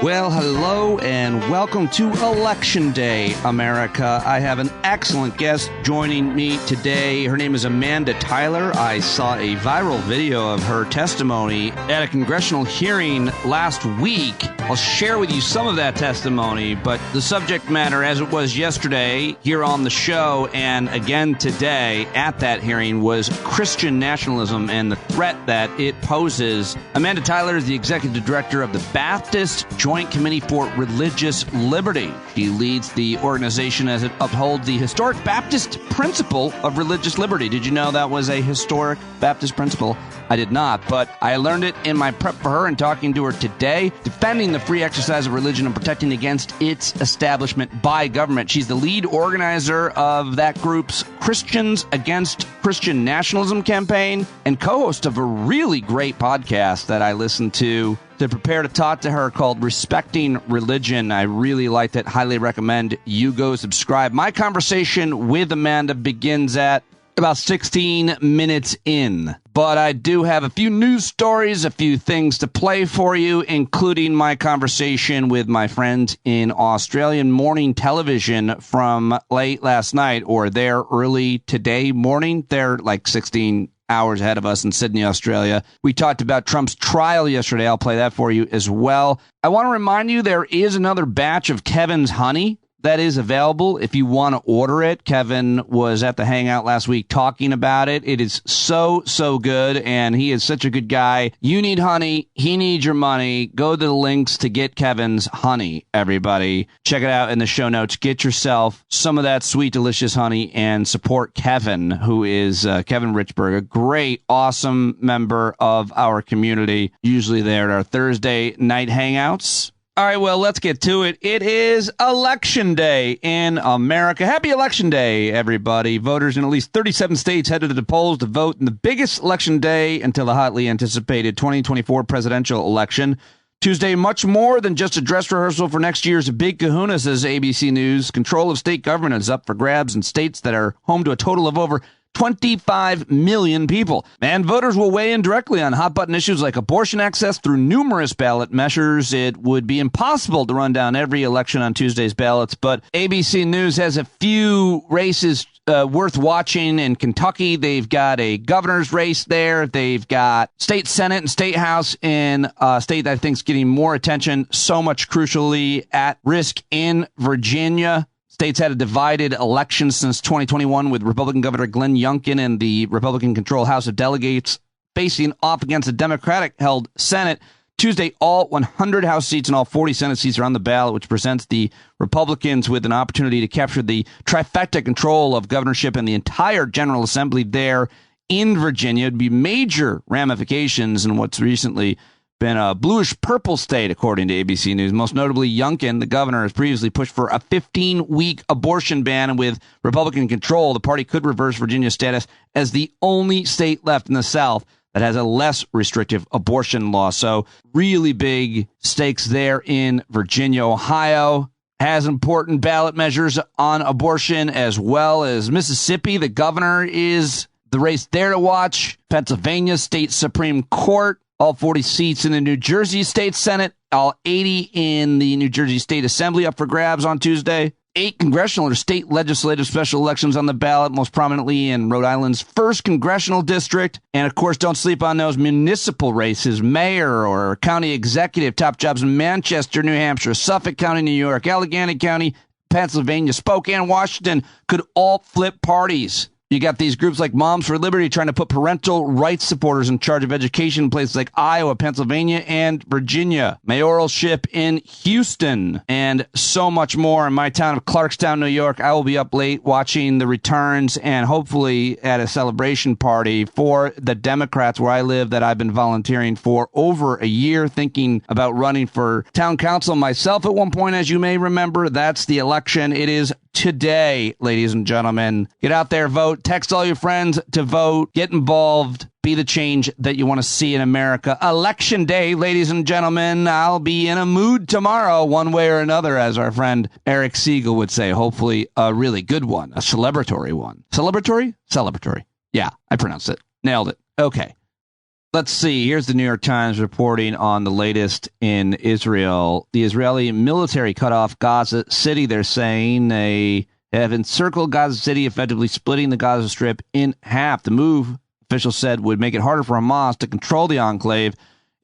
Well, hello and welcome to Election Day, America. I have an excellent guest joining me today. Her name is Amanda Tyler. I saw a viral video of her testimony at a congressional hearing last week. I'll share with you some of that testimony, but the subject matter, as it was yesterday here on the show and again today at that hearing, was Christian nationalism and the threat that it poses. Amanda Tyler is the executive director of the Baptist Joint Committee for Religious Liberty. She leads the organization as it upholds the historic Baptist principle of religious liberty. Did you know that was a historic Baptist principle? I did not, but I learned it in my prep for her and talking to her today, defending the free exercise of religion and protecting against its establishment by government. She's the lead organizer of that group's Christians Against Christian Nationalism campaign and co-host of a really great podcast that I listened to prepare to talk to her called Respecting Religion. I really liked it. Highly recommend you go subscribe. My conversation with Amanda begins at about 16 minutes in. But I do have a few news stories, a few things to play for you, including my conversation with my friends in Australian morning television from late last night, or there early today morning. They're like 16 hours ahead of us in Sydney, Australia. We talked about Trump's trial yesterday. I'll play that for you as well. I want to remind you there is another batch of Kevin's honey that is available if you want to order it. Kevin was at the Hangout last week talking about it. It is so good, and he is such a good guy. You need honey. He needs your money. Go to the links to get Kevin's honey, everybody. Check it out in the show notes. Get yourself some of that sweet, delicious honey and support Kevin, who is Kevin Richberg, a great, awesome member of our community, usually there at our Thursday night Hangouts. All right, well, let's get to it. It is Election Day in America. Happy Election Day, everybody. Voters in at least 37 states headed to the polls to vote in the biggest election day until the hotly anticipated 2024 presidential election. Tuesday, much more than just a dress rehearsal for next year's big kahuna, says ABC News. Control of state government is up for grabs in states that are home to a total of over 25 million people. And voters will weigh in directly on hot-button issues like abortion access through numerous ballot measures. It would be impossible to run down every election on Tuesday's ballots, but ABC News has a few races worth watching in Kentucky. They've got a governor's race there. They've got state senate and state house in a state that I think is getting more attention, so much crucially at risk in Virginia. States had a divided election since 2021 with Republican Governor Glenn Youngkin and the Republican-controlled House of Delegates facing off against a Democratic-held Senate. Tuesday, all 100 House seats and all 40 Senate seats are on the ballot, which presents the Republicans with an opportunity to capture the trifecta control of governorship and the entire General Assembly there in Virginia. It would be major ramifications in what's recently been a bluish-purple state, according to ABC News. Most notably, Youngkin, the governor, has previously pushed for a 15-week abortion ban, and with Republican control, the party could reverse Virginia's status as the only state left in the South that has a less restrictive abortion law. So really big stakes there in Virginia. Ohio has important ballot measures on abortion, as well as Mississippi. The governor is the race there to watch. Pennsylvania State Supreme Court. All 40 seats in the New Jersey State Senate, all 80 in the New Jersey State Assembly up for grabs on Tuesday. 8 congressional or state legislative special elections on the ballot, most prominently in Rhode Island's 1st congressional district. And, of course, don't sleep on those municipal races. Mayor or county executive, top jobs in Manchester, New Hampshire, Suffolk County, New York, Allegheny County, Pennsylvania, Spokane, Washington could all flip parties. You got these groups like Moms for Liberty trying to put parental rights supporters in charge of education in places like Iowa, Pennsylvania, and Virginia. Mayoralship in Houston, and so much more in my town of Clarkstown, New York. I will be up late watching the returns and hopefully at a celebration party for the Democrats where I live that I've been volunteering for over a year, thinking about running for town council myself at one point, as you may remember. That's the election. It is today, ladies and gentlemen. Get out there, vote. Text all your friends to vote. Get involved. Be the change that you want to see in America. Election day, ladies and gentlemen. I'll be in a mood tomorrow, one way or another, as our friend Eric Siegel would say. Hopefully a really good one, a celebratory one. Celebratory? Celebratory. Yeah, I pronounced it. Nailed it. Okay. Let's see. Here's the New York Times reporting on the latest in Israel. The Israeli military cut off Gaza City. They're saying they have encircled Gaza City, effectively splitting the Gaza Strip in half. The move, officials said, would make it harder for Hamas to control the enclave.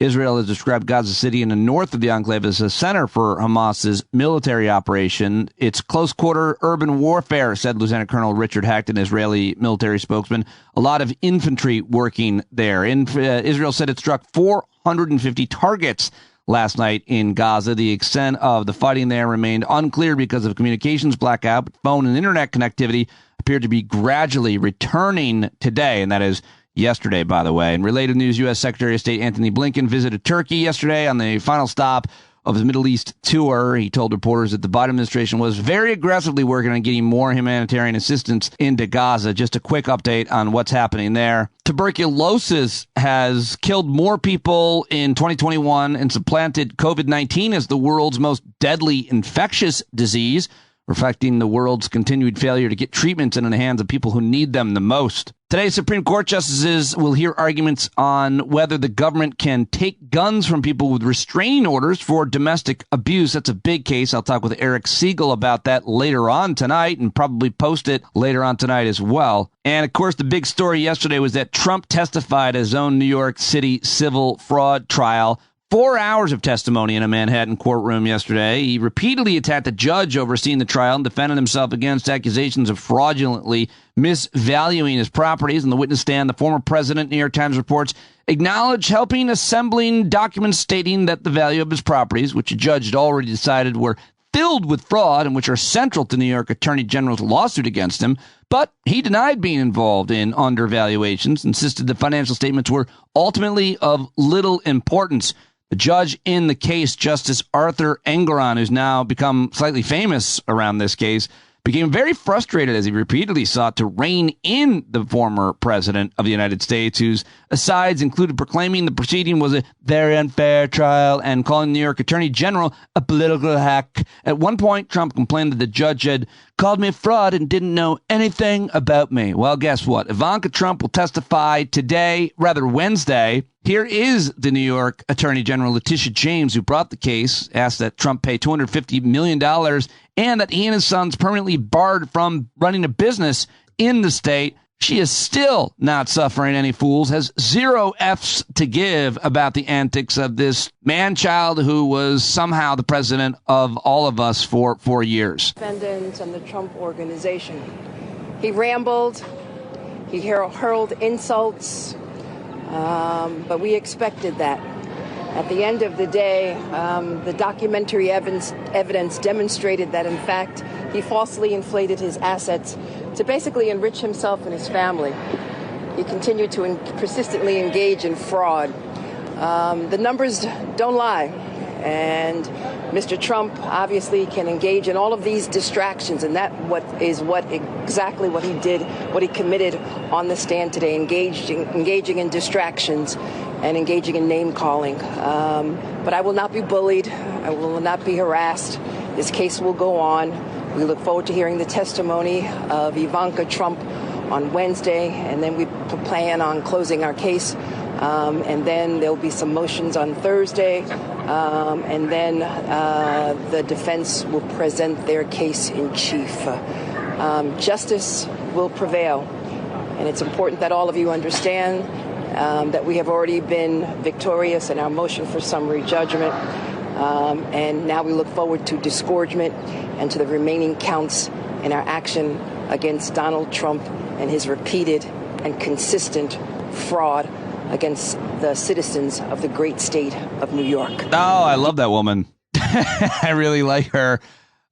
Israel has described Gaza City in the north of the enclave as a center for Hamas's military operation. It's close-quarter urban warfare, said Lieutenant Colonel Richard Hecht, an Israeli military spokesman. A lot of infantry working there. Israel said it struck 450 targets last night in Gaza. The extent of the fighting there remained unclear because of communications blackout, but phone and internet connectivity appeared to be gradually returning today, and that is yesterday, by the way. In related news, U.S. Secretary of State Antony Blinken visited Turkey yesterday on the final stop of his Middle East tour. He told reporters that the Biden administration was very aggressively working on getting more humanitarian assistance into Gaza. Just a quick update on what's happening there. Tuberculosis has killed more people in 2021 and supplanted COVID-19 as the world's most deadly infectious disease, reflecting the world's continued failure to get treatments into the hands of people who need them the most. Today, Supreme Court justices will hear arguments on whether the government can take guns from people with restraining orders for domestic abuse. That's a big case. I'll talk with Eric Siegel about that later on tonight and probably post it later on tonight as well. And, of course, the big story yesterday was that Trump testified at his own New York City civil fraud trial. 4 hours of testimony in a Manhattan courtroom yesterday. He repeatedly attacked the judge overseeing the trial and defended himself against accusations of fraudulently misvaluing his properties. On the witness stand, the former president, New York Times reports, acknowledged helping assembling documents stating that the value of his properties, which a judge had already decided were filled with fraud and which are central to New York Attorney General's lawsuit against him. But he denied being involved in undervaluations, insisted the financial statements were ultimately of little importance. The judge in the case, Justice Arthur Engoron, who's now become slightly famous around this case, became very frustrated as he repeatedly sought to rein in the former president of the United States, whose asides included proclaiming the proceeding was a very unfair trial and calling the New York Attorney General a political hack. At one point, Trump complained that the judge had called me a fraud and didn't know anything about me. Well, guess what? Ivanka Trump will testify today, rather Wednesday. Here is the New York Attorney General Letitia James, who brought the case, asked that Trump pay $250 million and that he and his sons permanently barred from running a business in the state. She is still not suffering any fools, has zero F's to give about the antics of this man-child who was somehow the president of all of us for 4 years. Defendants and the Trump organization. He rambled, he hurled insults, but we expected that. At the end of the day, the documentary evidence demonstrated that, in fact, he falsely inflated his assets to basically enrich himself and his family. He continued to persistently engage in fraud. The numbers don't lie. And Mr. Trump obviously can engage in all of these distractions, and that exactly what he did, what he committed on the stand today, engaging in distractions and engaging in name calling. But I will not be bullied. I will not be harassed. This case will go on. We look forward to hearing the testimony of Ivanka Trump on Wednesday, and then we plan on closing our case. And then there'll be some motions on Thursday, and then the defense will present their case in chief. Justice will prevail, and it's important that all of you understand that we have already been victorious in our motion for summary judgment, and now we look forward to disgorgement and to the remaining counts in our action against Donald Trump and his repeated and consistent fraud against the citizens of the great state of New York. Oh, I love that woman. I really like her.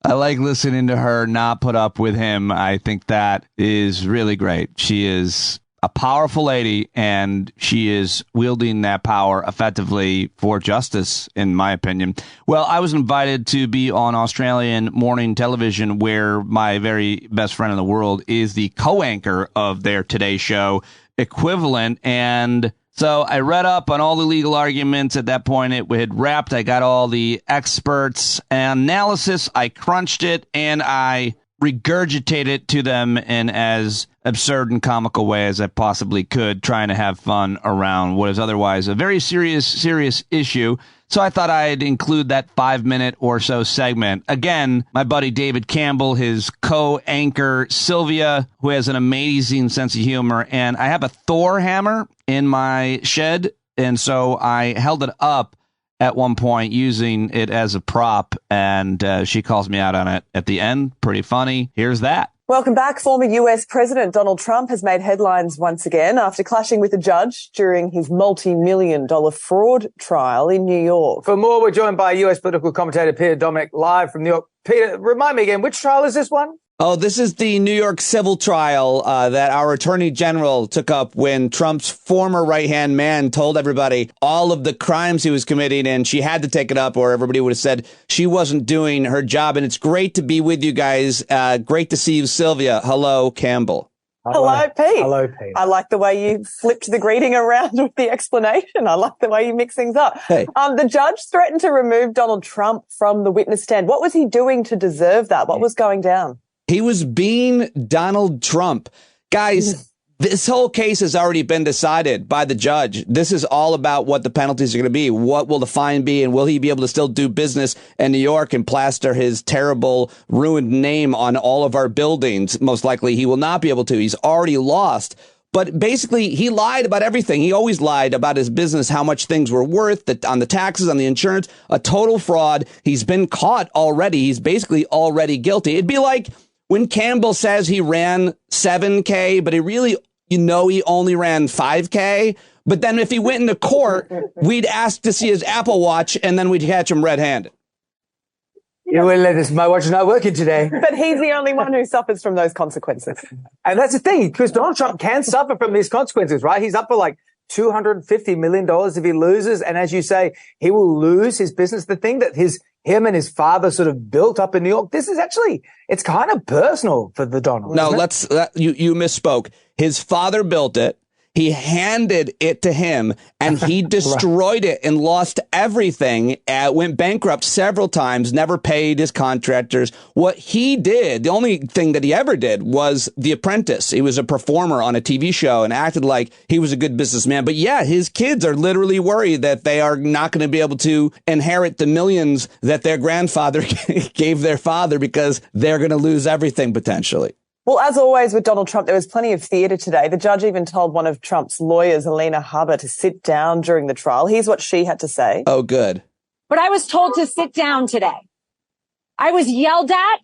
I like listening to her not put up with him. I think that is really great. She is a powerful lady, and she is wielding that power effectively for justice, in my opinion. Well, I was invited to be on Australian morning television, where my very best friend in the world is the co-anchor of their Today Show equivalent, and so I read up on all the legal arguments. At that point, it had wrapped. I got all the experts' analysis. I crunched it, and I regurgitate it to them in as absurd and comical way as I possibly could, trying to have fun around what is otherwise a very serious issue. So I thought I'd include that 5-minute or so segment. Again, my buddy David Campbell, his co-anchor Sylvia, who has an amazing sense of humor, and I have a Thor hammer in my shed, and so I held it up at one point using it as a prop, and she calls me out on it at the end. Pretty funny. Here's that. Welcome back. Former US President Donald Trump has made headlines once again after clashing with a judge during his multi-million-dollar fraud trial in New York. For more, we're joined by US political commentator Peter Dominic live from New York. Peter, remind me again, which trial is this one? Oh, this is the New York civil trial that our attorney general took up when Trump's former right-hand man told everybody all of the crimes he was committing, and she had to take it up or everybody would have said she wasn't doing her job. And it's great to be with you guys. Great to see you, Sylvia. Hello, Campbell. Hello, Pete. Hello, Pete. I like the way you flipped the greeting around with the explanation. I like the way you mix things up. Hey. The judge threatened to remove Donald Trump from the witness stand. What was he doing to deserve that? What was going down? He was being Donald Trump. Guys, this whole case has already been decided by the judge. This is all about what the penalties are going to be. What will the fine be? And will he be able to still do business in New York and plaster his terrible, ruined name on all of our buildings? Most likely he will not be able to. He's already lost. But basically, he lied about everything. He always lied about his business, how much things were worth, on the taxes, on the insurance, a total fraud. He's been caught already. He's basically already guilty. It'd be like when Campbell says he ran 7K, but he really, he only ran 5K. But then if he went into court, we'd ask to see his Apple Watch, and then we'd catch him red-handed. You will let us. My watch is not working today. But he's the only one who suffers from those consequences. And that's the thing, because Donald Trump can suffer from these consequences, right? He's up for like $250 million if he loses. And as you say, he will lose his business. The thing that him and his father sort of built up in New York, this is actually, it's kind of personal for the Donald. No, you misspoke. His father built it. He handed it to him, and he destroyed it and lost everything, went bankrupt several times, never paid his contractors. What he did, the only thing that he ever did was The Apprentice. He was a performer on a TV show and acted like he was a good businessman. But yeah, his kids are literally worried that they are not going to be able to inherit the millions that their grandfather gave their father because they're going to lose everything potentially. Well, as always with Donald Trump, there was plenty of theatre today. The judge even told one of Trump's lawyers, Alina Habba, to sit down during the trial. Here's what she had to say. Oh, good. But I was told to sit down today. I was yelled at,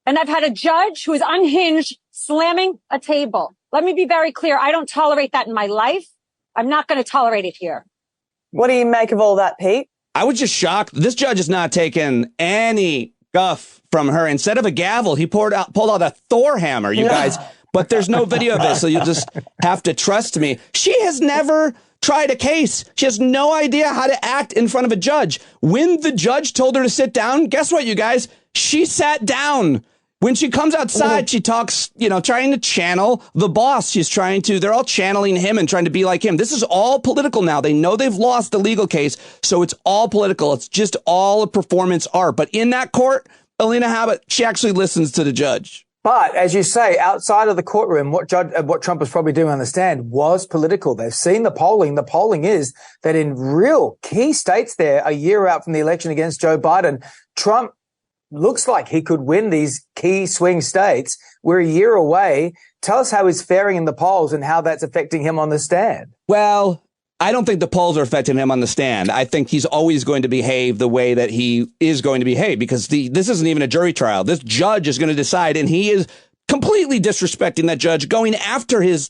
and I've had a judge who is unhinged slamming a table. Let me be very clear. I don't tolerate that in my life. I'm not going to tolerate it here. What do you make of all that, Pete? I was just shocked. This judge has not taken any guff from her. Instead of a gavel, he pulled out a Thor hammer, you guys. But there's no video of this, so you just have to trust me. She has never tried a case. She has no idea how to act in front of a judge. When the judge told her to sit down, guess what, you guys? She sat down. When she comes outside, she talks, trying to channel the boss. They're all channeling him and trying to be like him. This is all political now. They know they've lost the legal case, so it's all political. It's just all a performance art. But in that court, Alina Habba, she actually listens to the judge. But as you say, outside of the courtroom, what Trump was probably doing on the stand was political. They've seen the polling. The polling is that in real key states there, a year out from the election against Joe Biden, Trump looks like he could win these key swing states. We're a year away. Tell us how he's faring in the polls and how that's affecting him on the stand. Well, I don't think the polls are affecting him on the stand. I think he's always going to behave the way that he is going to behave because this isn't even a jury trial. This judge is going to decide, and he is completely disrespecting that judge, going after his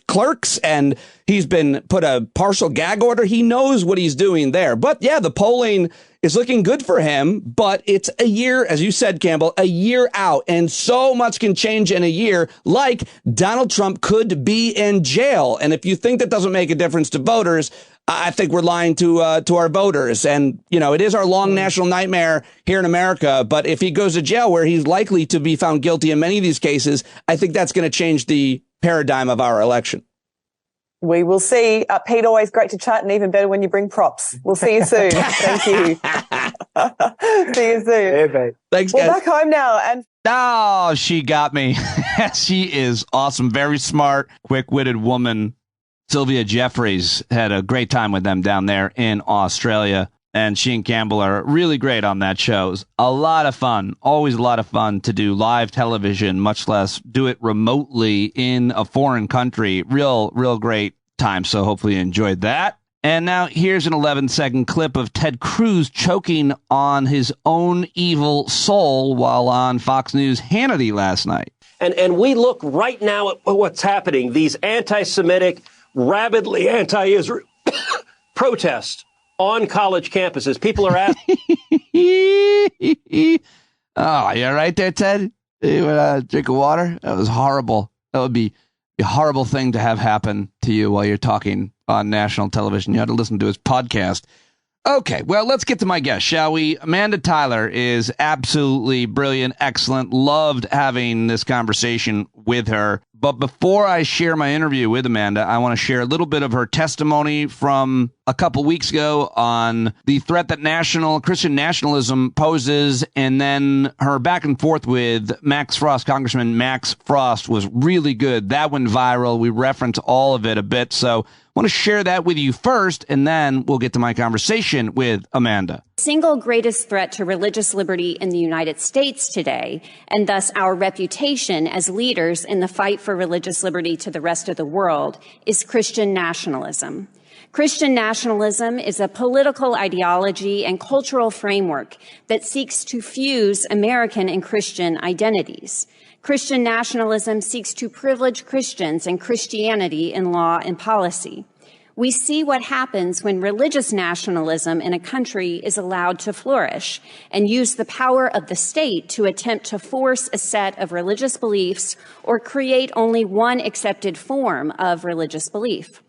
clerks, and he's been put a partial gag order. He knows what he's doing there. But yeah, the polling is looking good for him, but it's a year, as you said, Campbell, a year out, and so much can change in a year, like Donald Trump could be in jail. And if you think that doesn't make a difference to voters, I think we're lying to our voters. And, it is our long national nightmare here in America. But if he goes to jail where he's likely to be found guilty in many of these cases, I think that's going to change the paradigm of our election. We will see. Pete, always great to chat, and even better when you bring props. We'll see you soon. Thank you. See you soon. Hey, Thanks, guys. We're back home now. And Oh, she got me. She is awesome. Very smart, quick-witted woman. Sylvia Jeffries had a great time with them down there in Australia. And she and Campbell are really great on that show. It was a lot of fun. Always a lot of fun to do live television, much less do it remotely in a foreign country. Real great time. So hopefully you enjoyed that. And now here's an 11-second clip of Ted Cruz choking on his own evil soul while on Fox News Hannity last night. And we look right now at what's happening. These anti-Semitic, rabidly anti-Israel protests on college campuses. People are asking. Oh, you all right there, Ted? You want a drink of water? That was horrible. That would be a horrible thing to have happen to you while you're talking on national television. You had to listen to his podcast. Okay, well, let's get to my guest, shall we? Amanda Tyler is absolutely brilliant, excellent. Loved having this conversation with her. But before I share my interview with Amanda, I want to share a little bit of her testimony from a couple weeks ago on the threat that Christian nationalism poses, and then her back and forth with Max Frost. Congressman Max Frost was really good. That went viral. We reference all of it a bit. So I want to share that with you first, and then we'll get to my conversation with Amanda. Single greatest threat to religious liberty in the United States today, and thus our reputation as leaders in the fight for religious liberty to the rest of the world, is Christian nationalism. Christian nationalism is a political ideology and cultural framework that seeks to fuse American and Christian identities. Christian nationalism seeks to privilege Christians and Christianity in law and policy. We see what happens when religious nationalism in a country is allowed to flourish and use the power of the state to attempt to force a set of religious beliefs or create only one accepted form of religious belief.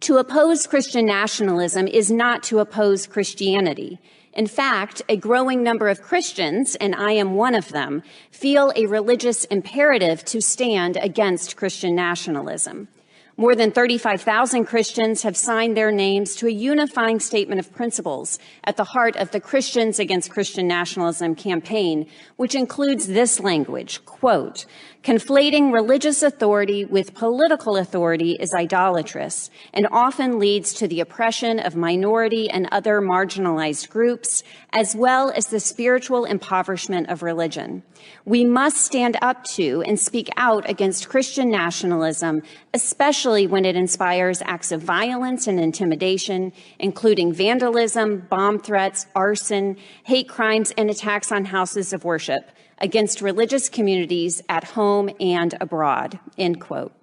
To oppose Christian nationalism is not to oppose Christianity. In fact, a growing number of Christians, and I am one of them, feel a religious imperative to stand against Christian nationalism. More than 35,000 Christians have signed their names to a unifying statement of principles at the heart of the Christians Against Christian Nationalism campaign, which includes this language, quote, "Conflating religious authority with political authority is idolatrous and often leads to the oppression of minority and other marginalized groups, as well as the spiritual impoverishment of religion. We must stand up to and speak out against Christian nationalism, especially when it inspires acts of violence and intimidation, including vandalism, bomb threats, arson, hate crimes, and attacks on houses of worship against religious communities at home and abroad," end quote.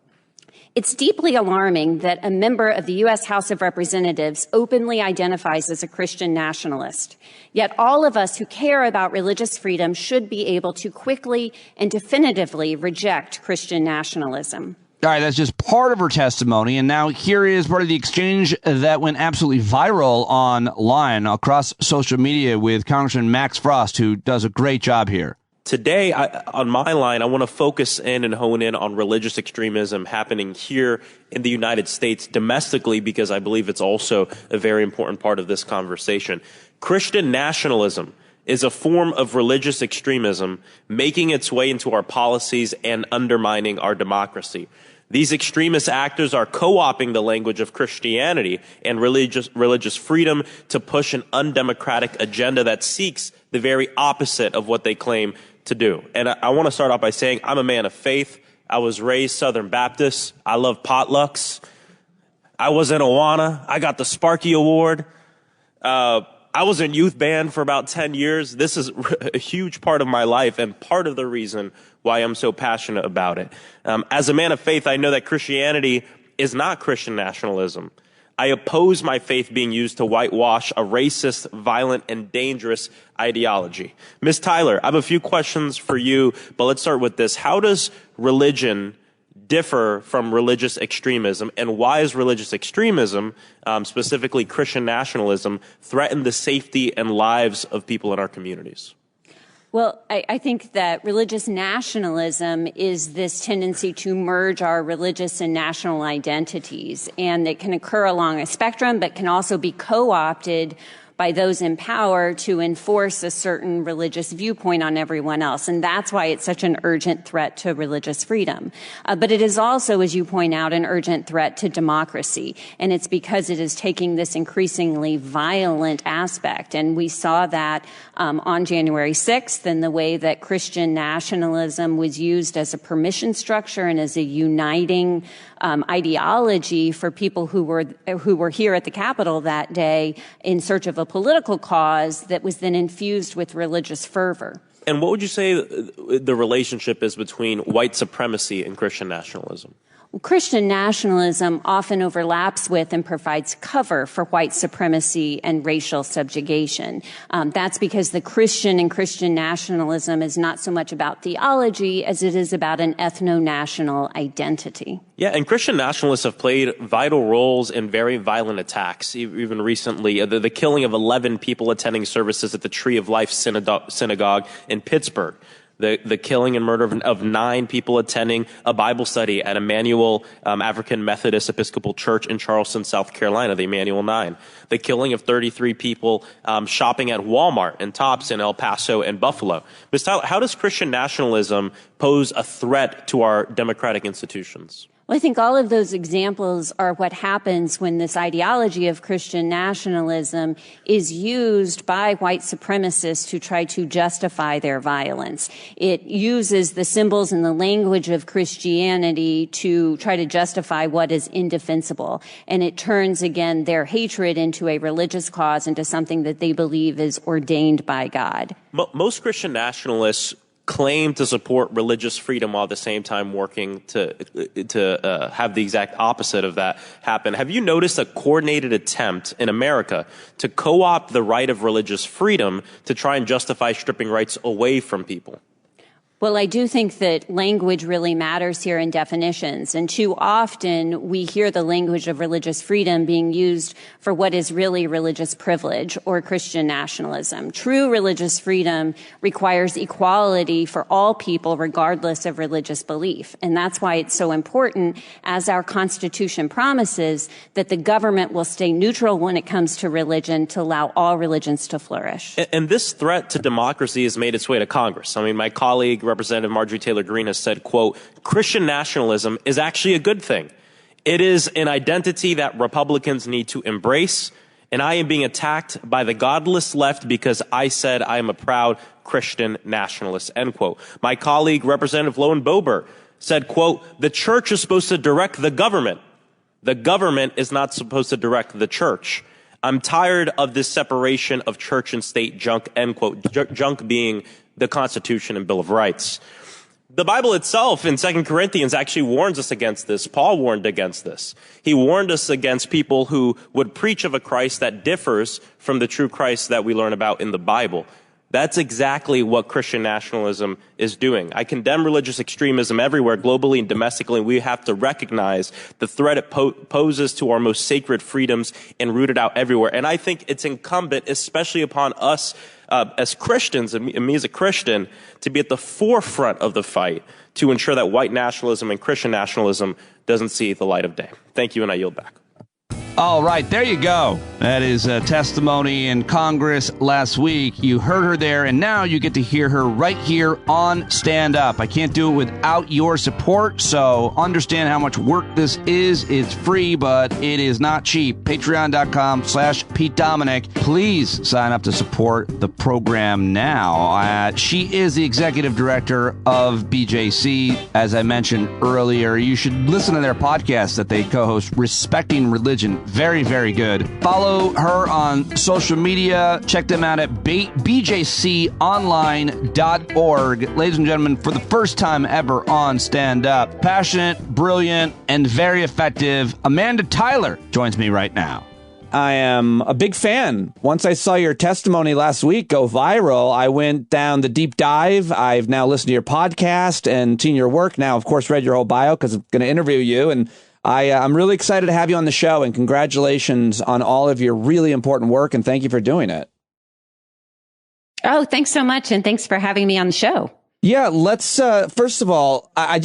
It's deeply alarming that a member of the U.S. House of Representatives openly identifies as a Christian nationalist. Yet all of us who care about religious freedom should be able to quickly and definitively reject Christian nationalism. All right, that's just part of her testimony. And now here is part of the exchange that went absolutely viral online across social media with Congressman Max Frost, who does a great job here. Today, on my line, I want to focus in and hone in on religious extremism happening here in the United States domestically, because I believe it's also a very important part of this conversation. Christian nationalism is a form of religious extremism making its way into our policies and undermining our democracy. These extremist actors are co-opting the language of Christianity and religious freedom to push an undemocratic agenda that seeks the very opposite of what they claim to do. And I want to start off by saying I'm a man of faith. I was raised Southern Baptist. I love potlucks. I was in Awana. I got the Sparky Award. I was in youth band for about 10 years. This is a huge part of my life and part of the reason why I'm so passionate about it. As a man of faith, I know that Christianity is not Christian nationalism. I oppose my faith being used to whitewash a racist, violent, and dangerous ideology. Ms. Tyler, I have a few questions for you, but let's start with this. How does religion differ from religious extremism, and why is religious extremism, specifically Christian nationalism, threaten the safety and lives of people in our communities? Well, I think that religious nationalism is this tendency to merge our religious and national identities, and it can occur along a spectrum, but can also be co-opted by those in power to enforce a certain religious viewpoint on everyone else. And that's why it's such an urgent threat to religious freedom. But it is also, as you point out, an urgent threat to democracy. And it's because it is taking this increasingly violent aspect. And we saw that on January 6th in the way that Christian nationalism was used as a permission structure and as a uniting ideology for people who were here at the Capitol that day in search of a political cause that was then infused with religious fervor. And what would you say the relationship is between white supremacy and Christian nationalism? Christian nationalism often overlaps with and provides cover for white supremacy and racial subjugation. That's because the Christian and Christian nationalism is not so much about theology as it is about an ethno-national identity. Yeah, and Christian nationalists have played vital roles in very violent attacks. Even recently, the killing of 11 people attending services at the Tree of Life synagogue in Pittsburgh. The killing and murder of 9 people attending a Bible study at Emmanuel African Methodist Episcopal Church in Charleston, South Carolina, the Emmanuel 9. The killing of 33 people shopping at Walmart and Tops in El Paso and Buffalo. Ms. Tyler, how does Christian nationalism pose a threat to our democratic institutions? Well, I think all of those examples are what happens when this ideology of Christian nationalism is used by white supremacists to try to justify their violence. It uses the symbols and the language of Christianity to try to justify what is indefensible. And it turns, again, their hatred into a religious cause, into something that they believe is ordained by God. Most Christian nationalists claim to support religious freedom while at the same time working to have the exact opposite of that happen. Have you noticed a coordinated attempt in America to co-opt the right of religious freedom to try and justify stripping rights away from people? Well, I do think that language really matters here in definitions. And too often we hear the language of religious freedom being used for what is really religious privilege or Christian nationalism. True religious freedom requires equality for all people regardless of religious belief. And that's why it's so important, as our Constitution promises, that the government will stay neutral when it comes to religion to allow all religions to flourish. And this threat to democracy has made its way to Congress. I mean, my colleague, Representative Marjorie Taylor Greene, has said, quote, Christian nationalism is actually a good thing. It is an identity that Republicans need to embrace, and I am being attacked by the godless left because I said I am a proud Christian nationalist, end quote. My colleague, Representative Lowen Boebert, said, quote, the church is supposed to direct the government. The government is not supposed to direct the church. I'm tired of this separation of church and state junk, end quote, junk being the Constitution and Bill of Rights. The Bible itself in 2 Corinthians actually warns us against this. Paul warned against this. He warned us against people who would preach of a Christ that differs from the true Christ that we learn about in the Bible. That's exactly what Christian nationalism is doing. I condemn religious extremism everywhere, globally and domestically. We have to recognize the threat it poses to our most sacred freedoms and root it out everywhere. And I think it's incumbent, especially upon us as Christians, and me as a Christian, to be at the forefront of the fight to ensure that white nationalism and Christian nationalism doesn't see the light of day. Thank you, and I yield back. All right, there you go. That is a testimony in Congress last week. You heard her there, and now you get to hear her right here on Stand Up. I can't do it without your support, so understand how much work this is. It's free, but it is not cheap. Patreon.com/Pete Dominic. Please sign up to support the program now. She is the executive director of BJC. As I mentioned earlier, you should listen to their podcast that they co-host, Respecting Religion. Very, very good. Follow her on social media. Check them out at bjconline.org. Ladies and gentlemen, for the first time ever on Stand Up, passionate, brilliant, and very effective, Amanda Tyler joins me right now. I am a big fan. Once I saw your testimony last week go viral, I went down the deep dive. I've now listened to your podcast and seen your work. Now, of course, read your whole bio because I'm going to interview you. And I'm really excited to have you on the show, and congratulations on all of your really important work, and thank you for doing it. Oh, thanks so much, and thanks for having me on the show. Yeah, let's, first of all, I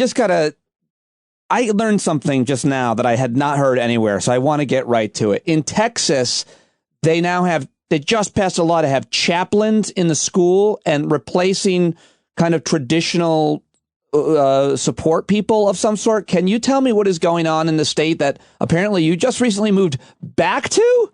learned something just now that I had not heard anywhere, so I want to get right to it. In Texas, they now have they just passed a law to have chaplains in the school and replacing kind of traditional support people of some sort. Can you tell me what is going on in the state that apparently you just recently moved back to?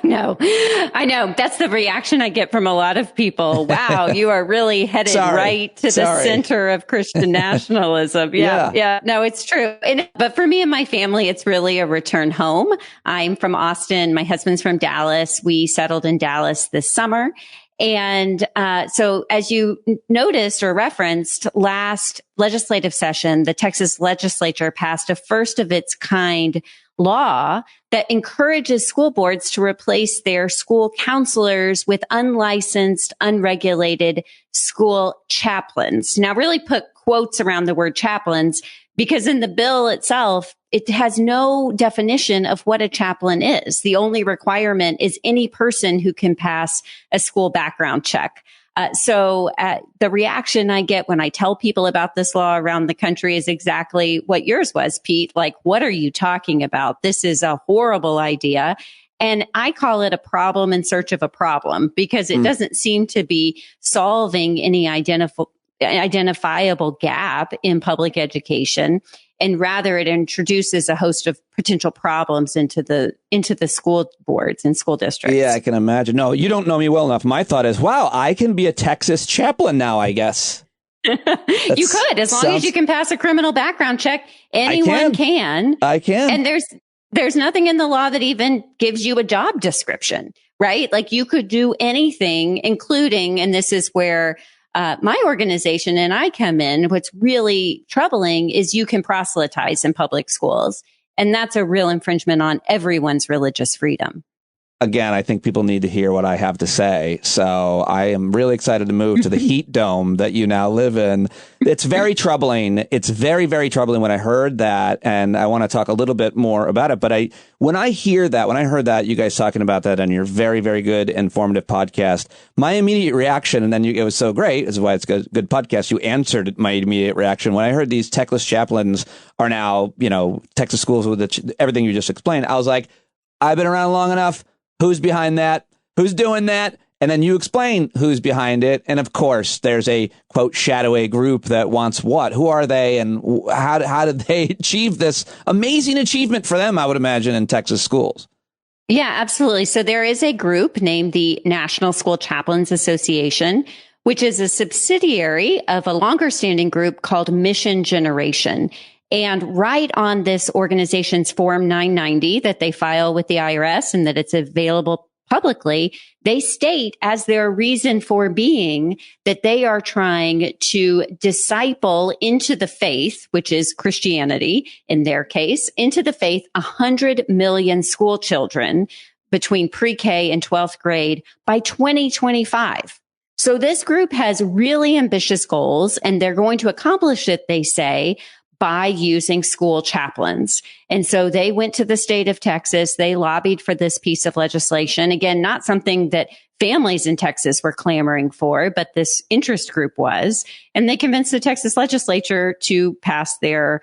No, I know. That's the reaction I get from a lot of people. Wow, you are really headed right to the center of Christian nationalism. Yeah. No, it's true. But for me and my family, it's really a return home. I'm from Austin. My husband's from Dallas. We settled in Dallas this summer. And so as you noticed or referenced, last legislative session, the Texas legislature passed a first of its kind law that encourages school boards to replace their school counselors with unlicensed, unregulated school chaplains. Now, really put quotes around the word chaplains, because in the bill itself, it has no definition of what a chaplain is. The only requirement is any person who can pass a school background check. So the reaction I get when I tell people about this law around the country is exactly what yours was, Pete. Like, what are you talking about? This is a horrible idea. And I call it a problem in search of a problem, because it doesn't seem to be solving any identifiable gap in public education. And rather, it introduces a host of potential problems into the school boards and school districts. Yeah, I can imagine. No, you don't know me well enough. My thought is, wow, I can be a Texas chaplain now, I guess. You could, as long as you can pass a criminal background check. Anyone can. I can. And there's nothing in the law that even gives you a job description, right? Like, you could do anything, including, and this is where my organization and I come in. What's really troubling is you can proselytize in public schools, and that's a real infringement on everyone's religious freedom. Again, I think people need to hear what I have to say. So I am really excited to move to the heat dome that you now live in. It's very troubling. It's very, very troubling when I heard that. And I want to talk a little bit more about it. But when I heard that, you guys talking about that on your very, very good, informative podcast, my immediate reaction, and then it was so great, is why it's a good podcast. You answered my immediate reaction. When I heard these Texas chaplains are now, Texas schools with everything you just explained, I was like, I've been around long enough. Who's behind that? Who's doing that? And then you explain who's behind it. And of course, there's a, quote, shadowy group that wants what? Who are they? And how did they achieve this amazing achievement for them, I would imagine, in Texas schools? Yeah, absolutely. So there is a group named the National School Chaplains Association, which is a subsidiary of a longer standing group called Mission Generation. And right on this organization's Form 990 that they file with the IRS and that it's available publicly, they state as their reason for being that they are trying to disciple into the faith, which is Christianity in their case, into the faith 100 million school children between pre-K and 12th grade by 2025. So this group has really ambitious goals, and they're going to accomplish it, they say, by using school chaplains. And so they went to the state of Texas. They lobbied for this piece of legislation. Again, not something that families in Texas were clamoring for, but this interest group was. And they convinced the Texas legislature to pass their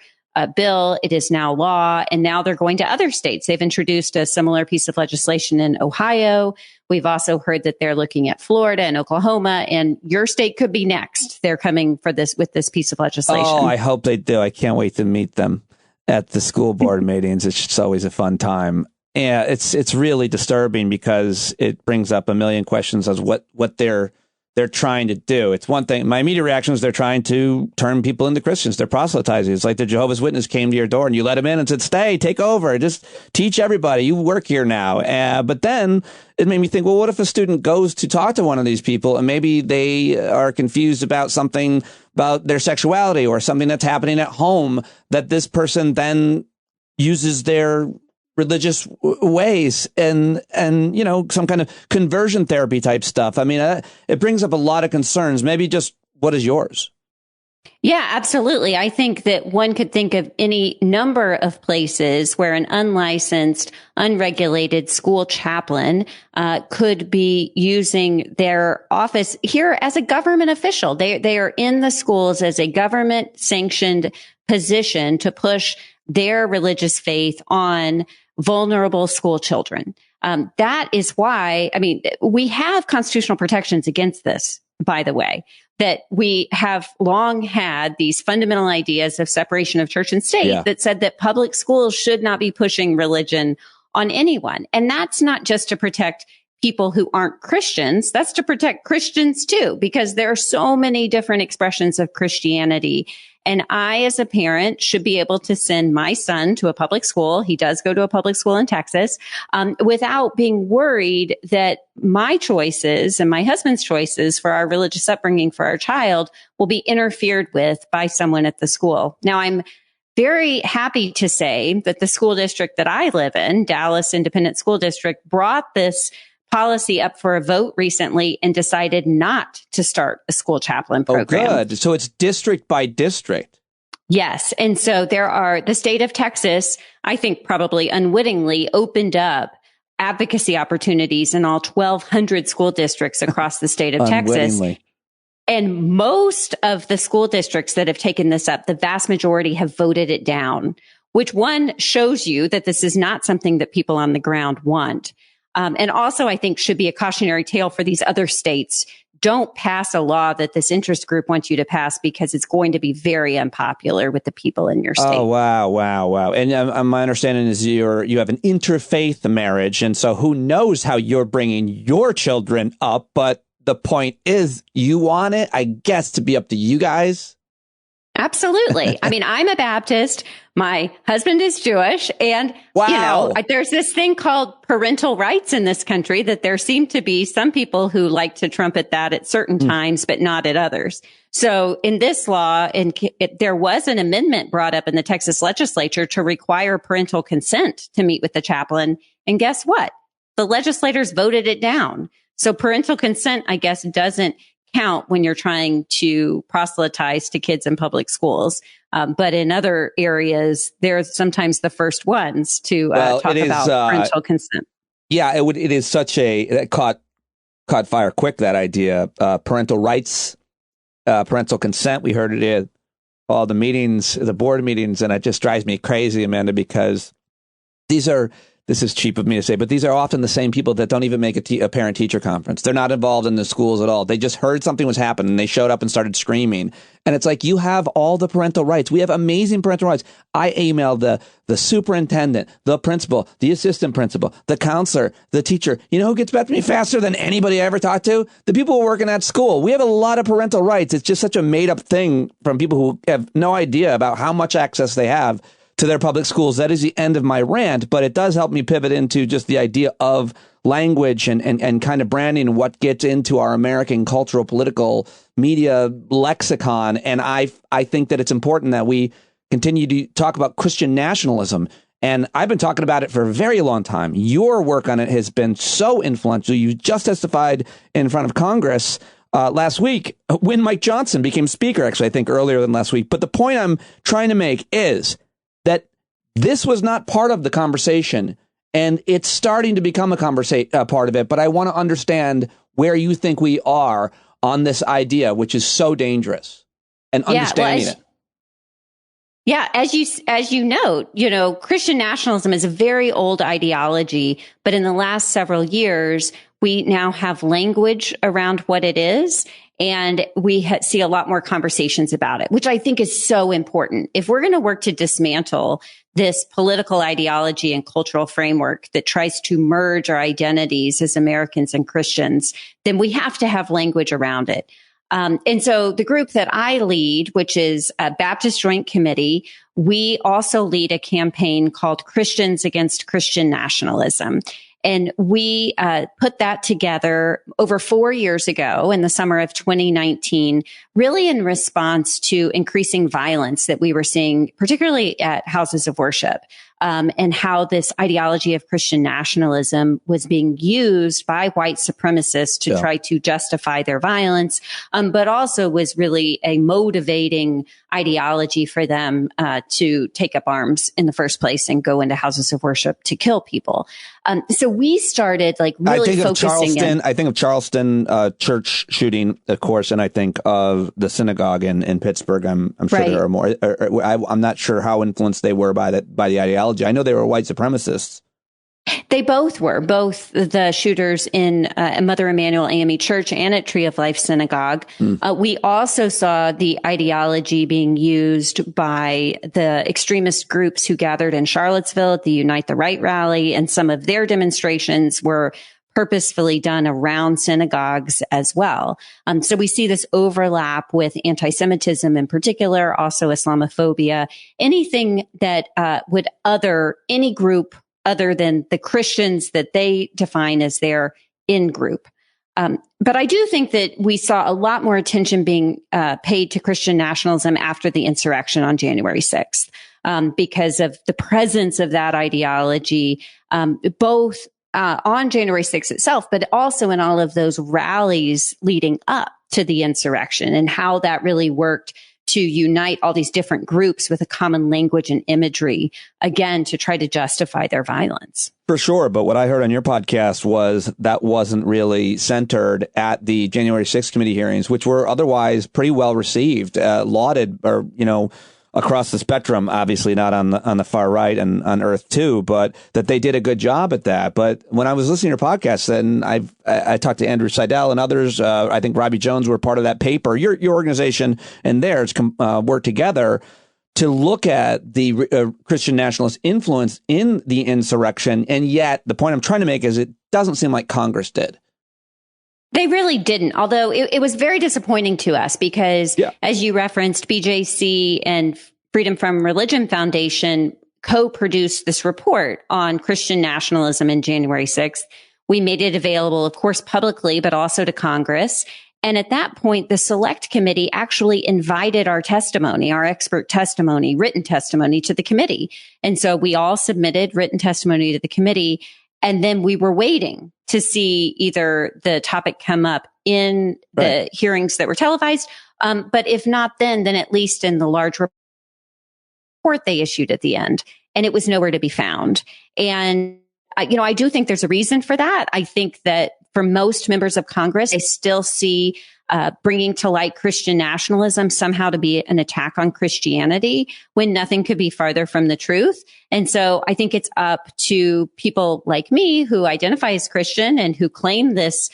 bill. It is now law. And now they're going to other states. They've introduced a similar piece of legislation in Ohio. We've also heard that they're looking at Florida and Oklahoma, and your state could be next. They're coming for this with this piece of legislation. Oh, I hope they do. I can't wait to meet them at the school board meetings. It's just always a fun time. Yeah, it's really disturbing because it brings up a million questions as what they're trying to do. It's one thing. My immediate reaction is they're trying to turn people into Christians. They're proselytizing. It's like the Jehovah's Witness came to your door and you let him in and said, stay, take over, just teach everybody. You work here now. But then it made me think, well, what if a student goes to talk to one of these people and maybe they are confused about something about their sexuality or something that's happening at home that this person then uses their religious ways and some kind of conversion therapy type stuff. I mean, it brings up a lot of concerns. Maybe just what is yours? Yeah, absolutely. I think that one could think of any number of places where an unlicensed, unregulated school chaplain could be using their office here as a government official. They are in the schools as a government sanctioned position to push their religious faith on vulnerable school children. That is why, I mean, we have constitutional protections against this, by the way, that we have long had these fundamental ideas of separation of church and state that said that public schools should not be pushing religion on anyone. And that's not just to protect people who aren't Christians. That's to protect Christians too, because there are so many different expressions of Christianity. And I, as a parent, should be able to send my son to a public school. He does go to a public school in Texas, without being worried that my choices and my husband's choices for our religious upbringing for our child will be interfered with by someone at the school. Now, I'm very happy to say that the school district that I live in, Dallas Independent School District, brought this policy up for a vote recently and decided not to start a school chaplain program. Oh, good. So it's district by district. Yes. And so the state of Texas, I think probably unwittingly opened up advocacy opportunities in all 1,200 school districts across the state of Texas. And most of the school districts that have taken this up, the vast majority have voted it down, which one shows you that this is not something that people on the ground want. And also, I think, should be a cautionary tale for these other states. Don't pass a law that this interest group wants you to pass because it's going to be very unpopular with the people in your state. Oh, wow. And my understanding is you have an interfaith marriage. And so who knows how you're bringing your children up. But the point is, you want it, I guess, to be up to you guys. Absolutely. I mean, I'm a Baptist. My husband is Jewish. And, there's this thing called parental rights in this country that there seem to be some people who like to trumpet that at certain times, but not at others. So in this law, there was an amendment brought up in the Texas legislature to require parental consent to meet with the chaplain. And guess what? The legislators voted it down. So parental consent, I guess, doesn't count when you're trying to proselytize to kids in public schools. But in other areas, they're sometimes the first ones to talk about parental consent. Yeah, it is such that caught fire quick, that idea. Parental rights, parental consent. We heard it at all the meetings, the board meetings, and it just drives me crazy, Amanda, because this is cheap of me to say, but these are often the same people that don't even make a parent-teacher conference. They're not involved in the schools at all. They just heard something was happening, and they showed up and started screaming. And it's like, you have all the parental rights. We have amazing parental rights. I emailed the superintendent, the principal, the assistant principal, the counselor, the teacher. You know who gets back to me faster than anybody I ever talked to? The people who are working at school. We have a lot of parental rights. It's just such a made-up thing from people who have no idea about how much access they have to their public schools. That is the end of my rant, but it does help me pivot into just the idea of language and kind of branding and what gets into our American cultural, political, media lexicon. And I think that it's important that we continue to talk about Christian nationalism. And I've been talking about it for a very long time. Your work on it has been so influential. You just testified in front of Congress last week when Mike Johnson became speaker, actually, I think earlier than last week. But the point I'm trying to make is that this was not part of the conversation, and it's starting to become a part of it. But I want to understand where you think we are on this idea, which is so dangerous, and understanding it. Yeah, as you note, Christian nationalism is a very old ideology, but in the last several years, we now have language around what it is. And we see a lot more conversations about it, which I think is so important. If we're going to work to dismantle this political ideology and cultural framework that tries to merge our identities as Americans and Christians, then we have to have language around it. And so the group that I lead, which is a Baptist Joint Committee, we also lead a campaign called Christians Against Christian Nationalism. And we put that together over 4 years ago in the summer of 2019, really in response to increasing violence that we were seeing, particularly at houses of worship, and how this ideology of Christian nationalism was being used by white supremacists to try to justify their violence, but also was really a motivating ideology for them to take up arms in the first place and go into houses of worship to kill people. So we started really focusing. I think of Charleston church shooting, of course, and I think of the synagogue in Pittsburgh. I'm sure there are more. I'm not sure how influenced they were by the ideology. I know they were white supremacists. They both were, both the shooters in Mother Emanuel AME Church and at Tree of Life Synagogue. We also saw the ideology being used by the extremist groups who gathered in Charlottesville at the Unite the Right rally, and some of their demonstrations were purposefully done around synagogues as well. So we see this overlap with anti-Semitism in particular, also Islamophobia, anything that would other any group other than the Christians that they define as their in-group. But I do think that we saw a lot more attention being paid to Christian nationalism after the insurrection on January 6th, because of the presence of that ideology, both on January 6th itself, but also in all of those rallies leading up to the insurrection, and how that really worked to unite all these different groups with a common language and imagery, again, to try to justify their violence. For sure. But what I heard on your podcast was that wasn't really centered at the January 6th committee hearings, which were otherwise pretty well received, lauded, or, across the spectrum, obviously not on the far right and on Earth too, but that they did a good job at that. But when I was listening to your podcast, then I talked to Andrew Seidel and others. I think Robbie Jones were part of that paper. Your organization and theirs worked together to look at the Christian nationalist influence in the insurrection. And yet the point I'm trying to make is it doesn't seem like Congress did. They really didn't, although it was very disappointing to us because, as you referenced, BJC and Freedom from Religion Foundation co-produced this report on Christian nationalism in January 6th. We made it available, of course, publicly, but also to Congress. And at that point, the Select Committee actually invited our testimony, our expert testimony, written testimony to the committee. And so we all submitted written testimony to the committee. And then we were waiting to see either the topic come up in the hearings that were televised. But if not then at least in the large report they issued at the end. And it was nowhere to be found. And, I do think there's a reason for that. I think that for most members of Congress, they still see bringing to light Christian nationalism somehow to be an attack on Christianity when nothing could be farther from the truth. And so I think it's up to people like me who identify as Christian and who claim this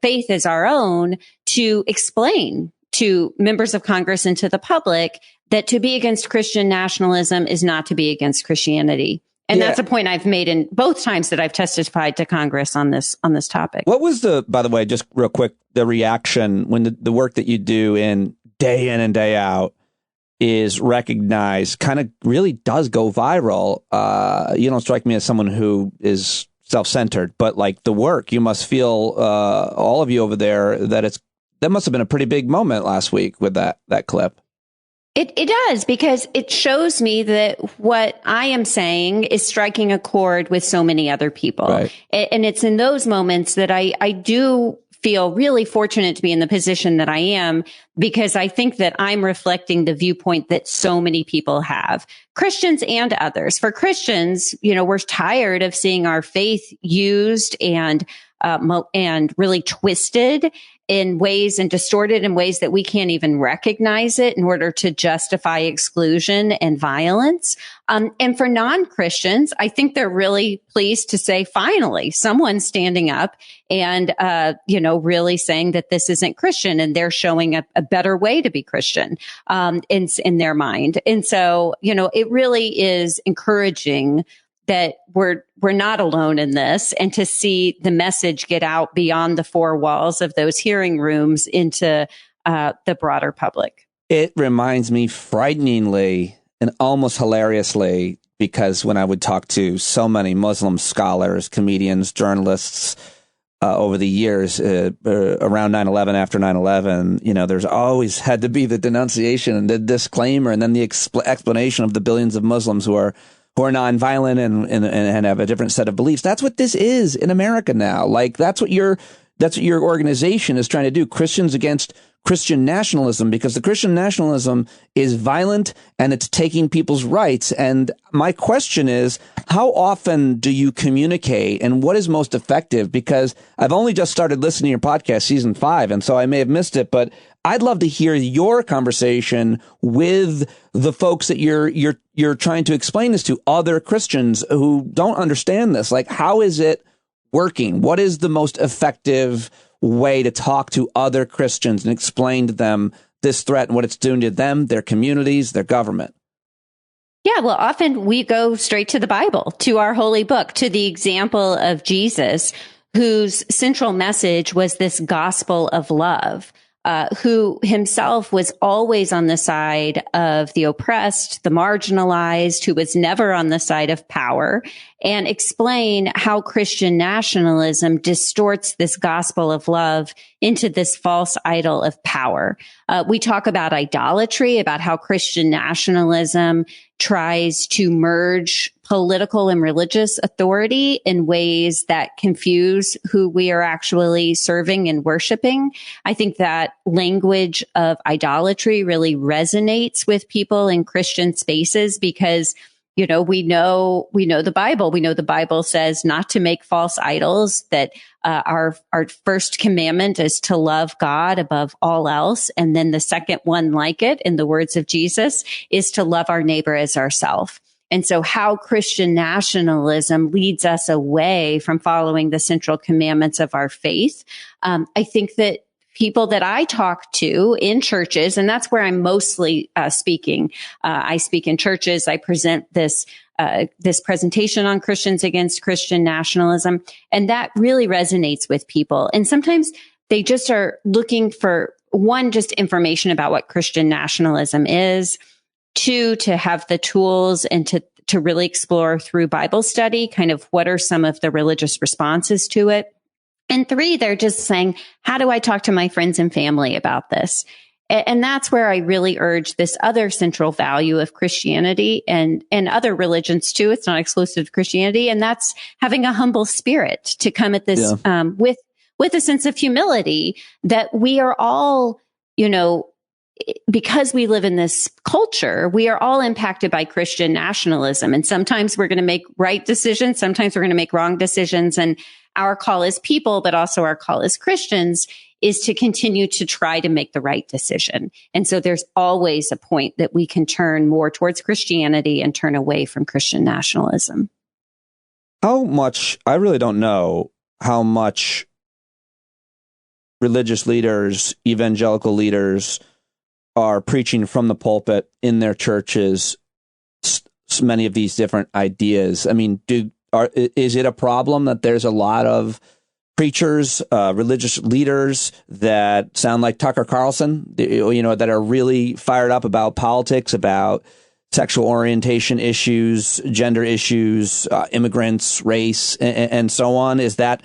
faith as our own to explain to members of Congress and to the public that to be against Christian nationalism is not to be against Christianity. And that's a point I've made in both times that I've testified to Congress on this topic. What was by the way, just real quick, the reaction when the work that you do in and day out is recognized, kind of really does go viral? You don't strike me as someone who is self-centered, but like the work, you must feel, all of you over there, that must have been a pretty big moment last week with that clip. It does, because it shows me that what I am saying is striking a chord with so many other people. Right. And it's in those moments that I do feel really fortunate to be in the position that I am, because I think that I'm reflecting the viewpoint that so many people have, Christians and others. For Christians, we're tired of seeing our faith used and really twisted in ways and distorted in ways that we can't even recognize it in order to justify exclusion and violence. And for non-Christians, I think they're really pleased to say, finally, someone's standing up and, really saying that this isn't Christian, and they're showing a better way to be Christian, in their mind. And so, it really is encouraging that we're not alone in this, and to see the message get out beyond the four walls of those hearing rooms into the broader public. It reminds me frighteningly and almost hilariously, because when I would talk to so many Muslim scholars, comedians, journalists over the years around 9/11, after 9/11, there's always had to be the denunciation and the disclaimer, and then the explanation of the billions of Muslims who are nonviolent and have a different set of beliefs. That's what this is in America now. Like that's what your organization is trying to do. Christians against Christian nationalism, because the Christian nationalism is violent and it's taking people's rights. And my question is, how often do you communicate, and what is most effective? Because I've only just started listening to your podcast, season 5, and so I may have missed it, but I'd love to hear your conversation with the folks that you're trying to explain this to, other Christians who don't understand this. Like, how is it working? What is the most effective way to talk to other Christians and explain to them this threat and what it's doing to them, their communities, their government? Yeah, well, often we go straight to the Bible, to our holy book, to the example of Jesus, whose central message was this gospel of love, who himself was always on the side of the oppressed, the marginalized, who was never on the side of power, and explain how Christian nationalism distorts this gospel of love into this false idol of power. We talk about idolatry, about how Christian nationalism tries to merge political and religious authority in ways that confuse who we are actually serving and worshiping. I think that language of idolatry really resonates with people in Christian spaces because, you know, we know the Bible. We know the Bible says not to make false idols, that our first commandment is to love God above all else. And then the second one, like it, in the words of Jesus, is to love our neighbor as ourselves. And so how Christian nationalism leads us away from following the central commandments of our faith. I think that people that I talk to in churches, and that's where I'm mostly speaking. I speak in churches. I present this presentation on Christians against Christian nationalism, and that really resonates with people. And sometimes they just are looking for, one, just information about what Christian nationalism is, two, to have the tools and to really explore through Bible study, kind of what are some of the religious responses to it. And three, they're just saying, how do I talk to my friends and family about this? And that's where I really urge this other central value of Christianity and other religions too. It's not exclusive to Christianity. And that's having a humble spirit to come at this with a sense of humility that we are all, you know, because we live in this culture, we are all impacted by Christian nationalism. And sometimes we're going to make right decisions. Sometimes we're going to make wrong decisions. And our call as people, but also our call as Christians, is to continue to try to make the right decision. And so there's always a point that we can turn more towards Christianity and turn away from Christian nationalism. How much, I really don't know how much religious leaders, evangelical leaders, are preaching from the pulpit in their churches many of these different ideas. I mean, is it a problem that there's a lot of preachers, religious leaders that sound like Tucker Carlson, you know, that are really fired up about politics, about sexual orientation issues, gender issues, immigrants, race, and so on? Is that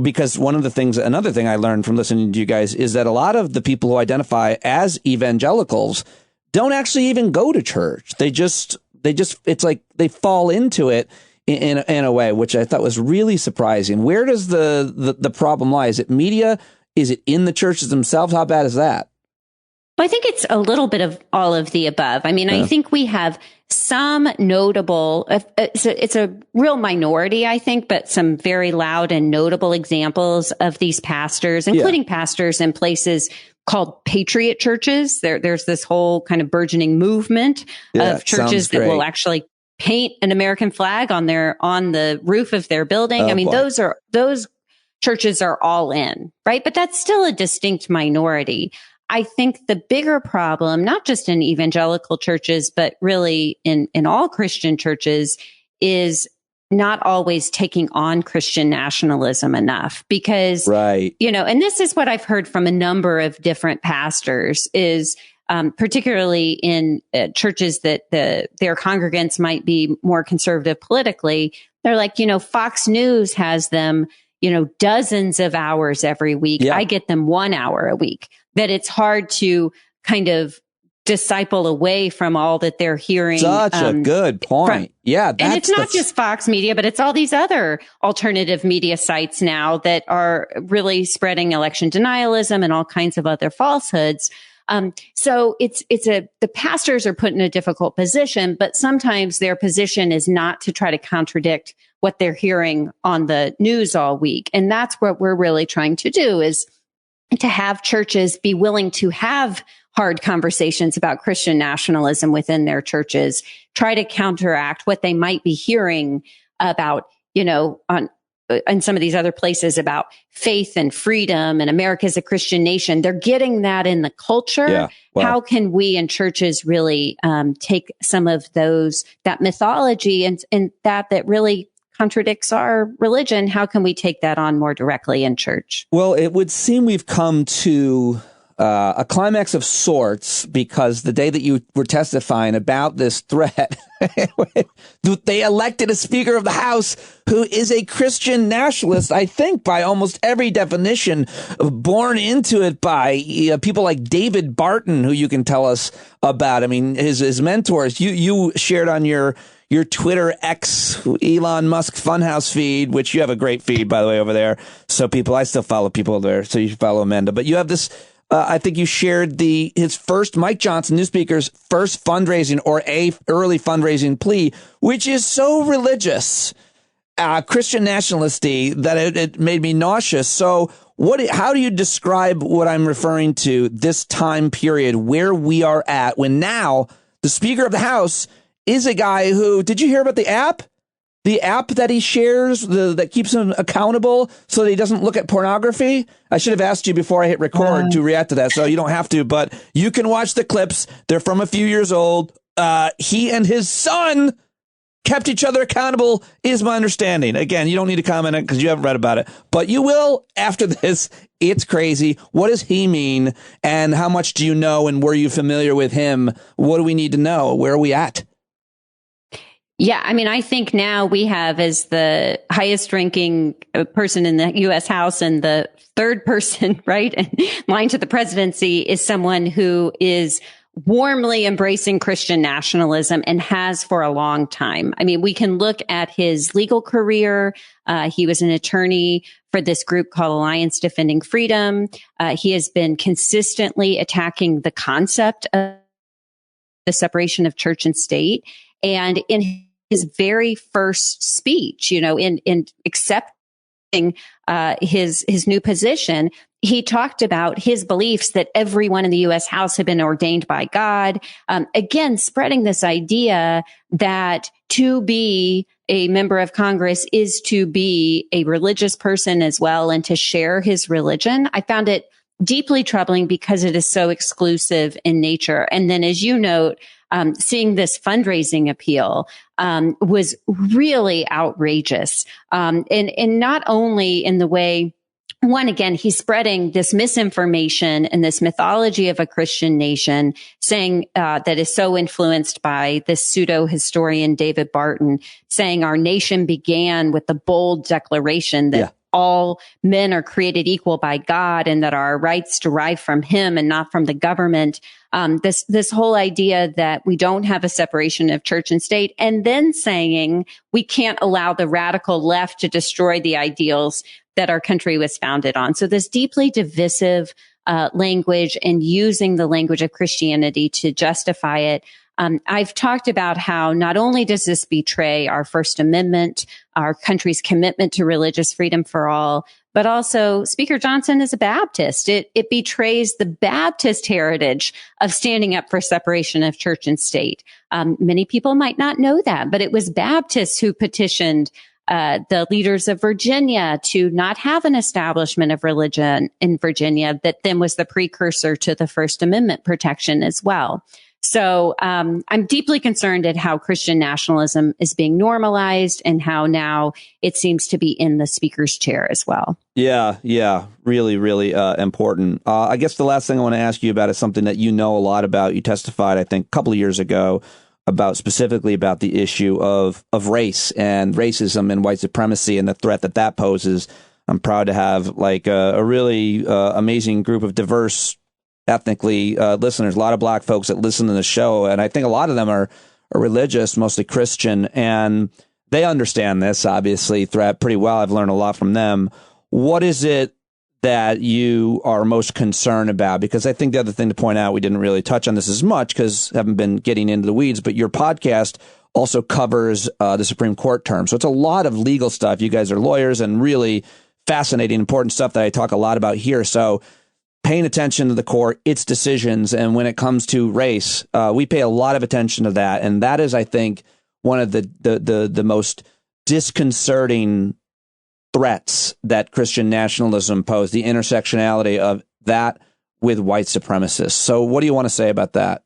because another thing I learned from listening to you guys is that a lot of the people who identify as evangelicals don't actually even go to church. They just, it's like they fall into it in a way, which I thought was really surprising. Where does the problem lie? Is it media? Is it in the churches themselves? How bad is that? Well, I think it's a little bit of all of the above. I mean, I think we have some notable, it's a real minority, I think, but some very loud and notable examples of these pastors, including pastors in places called patriot churches. There's this whole kind of burgeoning movement of churches that will actually paint an American flag on the roof of their building. I mean, those churches are all in, right? But that's still a distinct minority. I think the bigger problem, not just in evangelical churches, but really in all Christian churches, is not always taking on Christian nationalism enough. Because, you know, and this is what I've heard from a number of different pastors is, particularly in churches that their congregants might be more conservative politically, they're like, you know, Fox News has them, you know, dozens of hours every week. I get them 1 hour a week. That it's hard to kind of disciple away from all that they're hearing. Such a good point. And it's not just Fox Media, but it's all these other alternative media sites now that are really spreading election denialism and all kinds of other falsehoods. So the pastors are put in a difficult position, but sometimes their position is not to try to contradict what they're hearing on the news all week. And that's what we're really trying to do is to have churches be willing to have hard conversations about Christian nationalism within their churches, try to counteract what they might be hearing about, in some of these other places about faith and freedom and America's a Christian nation. They're getting that in the culture. Yeah, well, how can we in churches really take some of that mythology and that really contradicts our religion? How can we take that on more directly in church? Well, it would seem we've come to a climax of sorts, because the day that you were testifying about this threat, they elected a Speaker of the House who is a Christian nationalist, I think, by almost every definition, born into it by people like David Barton, who you can tell us about. I mean, his mentors. You shared on your Twitter X Elon Musk Funhouse feed, which you have a great feed, by the way, over there. So I still follow people there, so you should follow Amanda. But you have this, I think you shared his first, Mike Johnson, new speaker's first fundraising or a early fundraising plea, which is so religious, Christian nationalisty, that it made me nauseous. So how do you describe what I'm referring to, this time period where we are at, when now the Speaker of the House is a guy who, did you hear about the app? The app that he shares that keeps him accountable so that he doesn't look at pornography? I should have asked you before I hit record to react to that, so you don't have to, but you can watch the clips. They're from a few years old. He and his son kept each other accountable, is my understanding. Again, you don't need to comment on it because you haven't read about it, but you will after this. It's crazy. What does he mean? And how much do you know? And were you familiar with him? What do we need to know? Where are we at? Yeah, I mean, I think now we have, as the highest ranking person in the U.S. House and the third person, right, in line to the presidency, is someone who is warmly embracing Christian nationalism and has for a long time. I mean, we can look at his legal career. He was an attorney for this group called Alliance Defending Freedom. He has been consistently attacking the concept of the separation of church and state. And in his very first speech, in accepting his new position, he talked about his beliefs that everyone in the U.S. House had been ordained by God. Again, spreading this idea that to be a member of Congress is to be a religious person as well and to share his religion. I found it deeply troubling because it is so exclusive in nature. And then, as you note, seeing this fundraising appeal was really outrageous. And not only in the way, one, again, he's spreading this misinformation and this mythology of a Christian nation, saying that is so influenced by this pseudo-historian David Barton, saying our nation began with the bold declaration that all men are created equal by God and that our rights derive from him and not from the government. This whole idea that we don't have a separation of church and state, and then saying we can't allow the radical left to destroy the ideals that our country was founded on. So this deeply divisive language and using the language of Christianity to justify it. I've talked about how not only does this betray our First Amendment, our country's commitment to religious freedom for all, but also Speaker Johnson is a Baptist. It betrays the Baptist heritage of standing up for separation of church and state. Many people might not know that, but it was Baptists who petitioned the leaders of Virginia to not have an establishment of religion in Virginia that then was the precursor to the First Amendment protection as well. So I'm deeply concerned at how Christian nationalism is being normalized and how now it seems to be in the speaker's chair as well. Yeah, really, really important. I guess the last thing I want to ask you about is something that you know a lot about. You testified, I think, a couple of years ago specifically about the issue of race and racism and white supremacy and the threat that poses. I'm proud to have a really amazing group of diverse ethnically listeners, a lot of black folks that listen to the show. And I think a lot of them are religious, mostly Christian, and they understand this, obviously, threat pretty well. I've learned a lot from them. What is it that you are most concerned about? Because I think the other thing to point out, we didn't really touch on this as much because haven't been getting into the weeds, but your podcast also covers the Supreme Court term. So it's a lot of legal stuff. You guys are lawyers and really fascinating, important stuff that I talk a lot about here. So paying attention to the court, its decisions. And when it comes to race, we pay a lot of attention to that. And that is, I think, one of the most disconcerting threats that Christian nationalism posed, the intersectionality of that with white supremacists. So what do you want to say about that?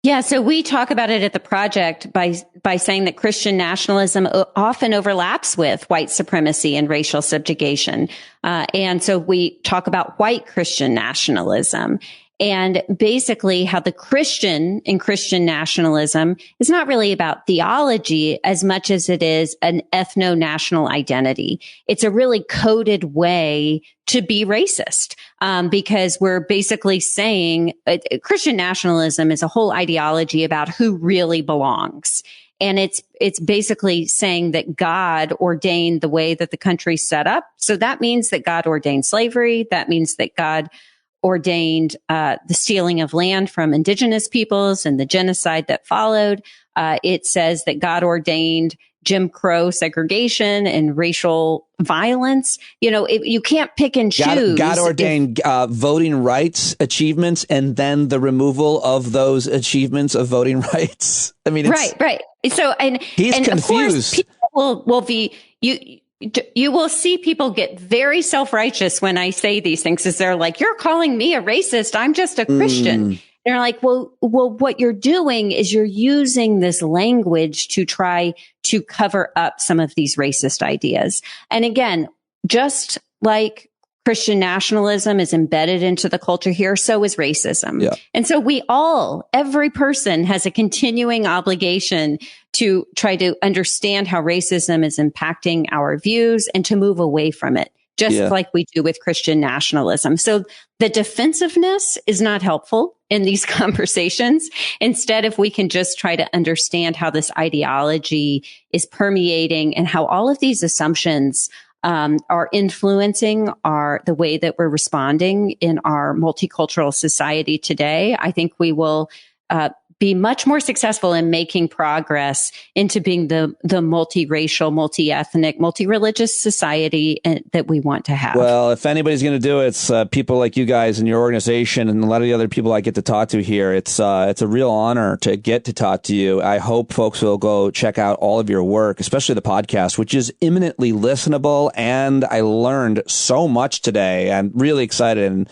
Yeah, so we talk about it at the project by saying that Christian nationalism often overlaps with white supremacy and racial subjugation. And so we talk about white Christian nationalism. And basically how the Christian in Christian nationalism is not really about theology as much as it is an ethno-national identity. It's a really coded way to be racist, because we're basically saying Christian nationalism is a whole ideology about who really belongs. And it's basically saying that God ordained the way that the country's set up. So that means that God ordained slavery. That means that God ordained the stealing of land from indigenous peoples and the genocide that followed. It says that God ordained Jim Crow segregation and racial violence. You know, you can't pick and choose. God ordained voting rights achievements and then the removal of those achievements of voting rights. I mean, it's, right. So, he's confused. Of course, people will be, you will see people get very self-righteous when I say these things, as they're like, you're calling me a racist. I'm just a Christian. They're like, well, what you're doing is you're using this language to try to cover up some of these racist ideas. And again, just like Christian nationalism is embedded into the culture here, so is racism. Yeah. And so every person has a continuing obligation to try to understand how racism is impacting our views and to move away from it, just like we do with Christian nationalism. So the defensiveness is not helpful in these conversations. Instead, if we can just try to understand how this ideology is permeating and how all of these assumptions are influencing the way that we're responding in our multicultural society today, I think we will be much more successful in making progress into being the multiracial, multi-ethnic, multi-religious society that we want to have. Well, if anybody's going to do it, it's people like you guys and your organization and a lot of the other people I get to talk to here. It's a real honor to get to talk to you. I hope folks will go check out all of your work, especially the podcast, which is eminently listenable. And I learned so much today. I'm really excited and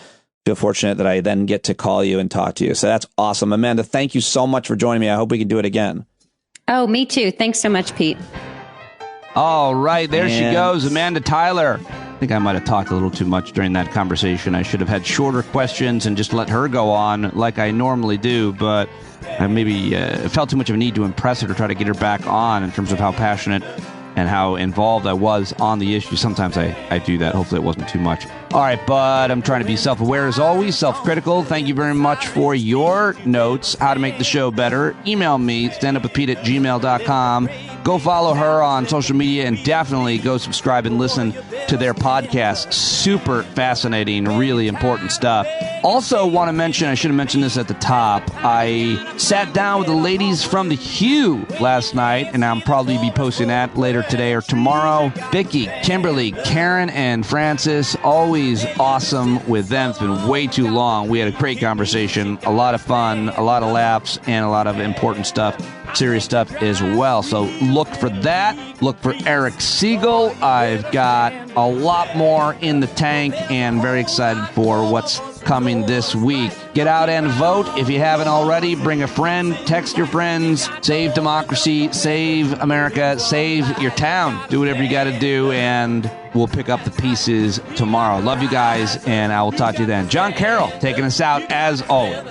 feel fortunate that I then get to call you and talk to you. So that's awesome. Amanda, thank you so much for joining me. I hope we can do it again. Oh, me too. Thanks so much, Pete. All right. There she goes, Amanda Tyler. I think I might have talked a little too much during that conversation. I should have had shorter questions and just let her go on like I normally do. But I maybe felt too much of a need to impress her to try to get her back on in terms of how passionate and how involved I was on the issue. Sometimes I do that. Hopefully it wasn't too much. All right, but I'm trying to be self-aware as always, self-critical. Thank you very much for your notes, how to make the show better. Email me, standupwithpete@gmail.com. Go follow her on social media and definitely go subscribe and listen to their podcast. Super fascinating, really important stuff. Also want to mention, I should have mentioned this at the top, I sat down with the ladies from The Hue last night, and I'll probably be posting that later today or tomorrow. Vicky, Kimberly, Karen, and Francis, always awesome with them. It's been way too long. We had a great conversation, a lot of fun, a lot of laughs, and a lot of important stuff, serious stuff as well. So look for that. Look for Eric Siegel. I've got a lot more in the tank and very excited for what's coming this week. Get out and vote if you haven't already. Bring a friend, text your friends, save democracy, save America, save your town. Do whatever you got to do, and we'll pick up the pieces tomorrow. Love you guys, and I will talk to you then. John Carroll taking us out as always.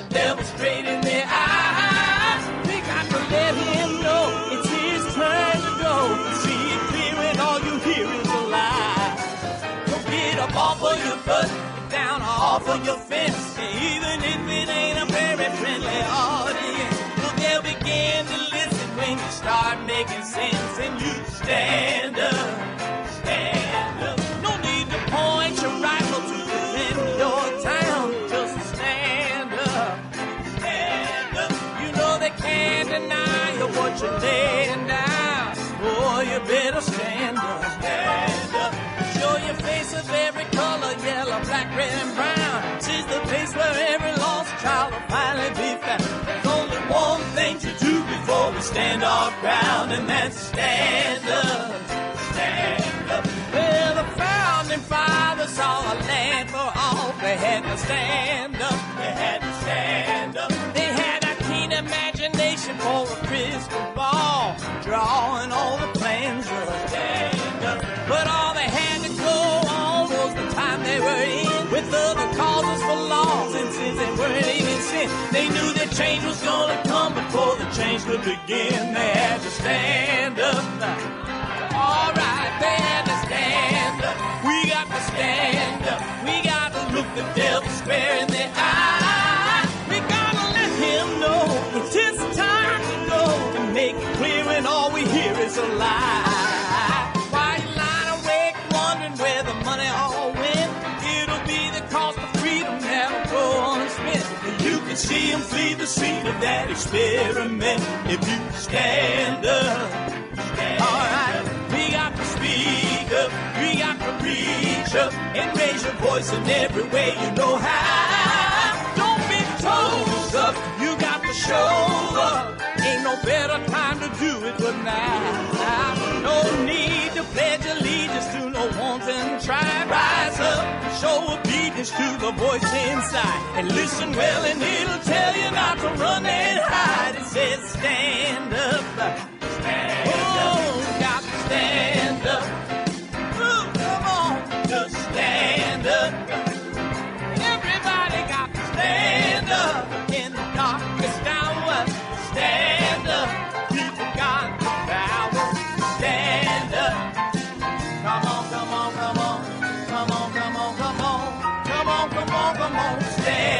Off of your fence, even if it ain't a very friendly audience, they'll begin to listen when you start making sense, and you stand up, stand up. No need to point your rifle to defend your town, just stand up, stand up. You know they can't deny you what you're laying down. Boy, you better stand up, stand up. Show your face of every color, yellow, black, red, and brown. and that's stand up, stand up. Well, the founding fathers saw a land for all. They had to stand up, they had to stand up. They had a keen imagination for a crystal ball, drawing all the plans of stand up. But all they had to go on was the time they were in, with other causes for laws, and since they weren't even sin, they knew that change was gonna come before the change could begin. They had to stand up. All right, they had to stand up. We got to stand up. We got to look the devil square in the eye. We gotta let him know it's his time to go, and make it clear when all we hear is a lie. Why you lying awake wondering where the money all went? It'll be the cost of freedom that'll go unspent. You can see him flee the scene of that experiment if you stand up. All right, we got to speak up, we got to reach up and raise your voice in every way you know how. Don't be toes up, you got to show up. Ain't no better time to do it but now. No need to pledge allegiance to no wanton tribe. Rise up and show obedience to the voice inside, and listen well and it'll tell you not to run and hide. It says stand up, stand up, got to stand up. Ooh, come on, just stand up. Everybody got to stand up in the darkest hour. Stand up, people got the power. Stand up. Come on, come on, come on, come on, come on, come on, come on, come on, come on. Stand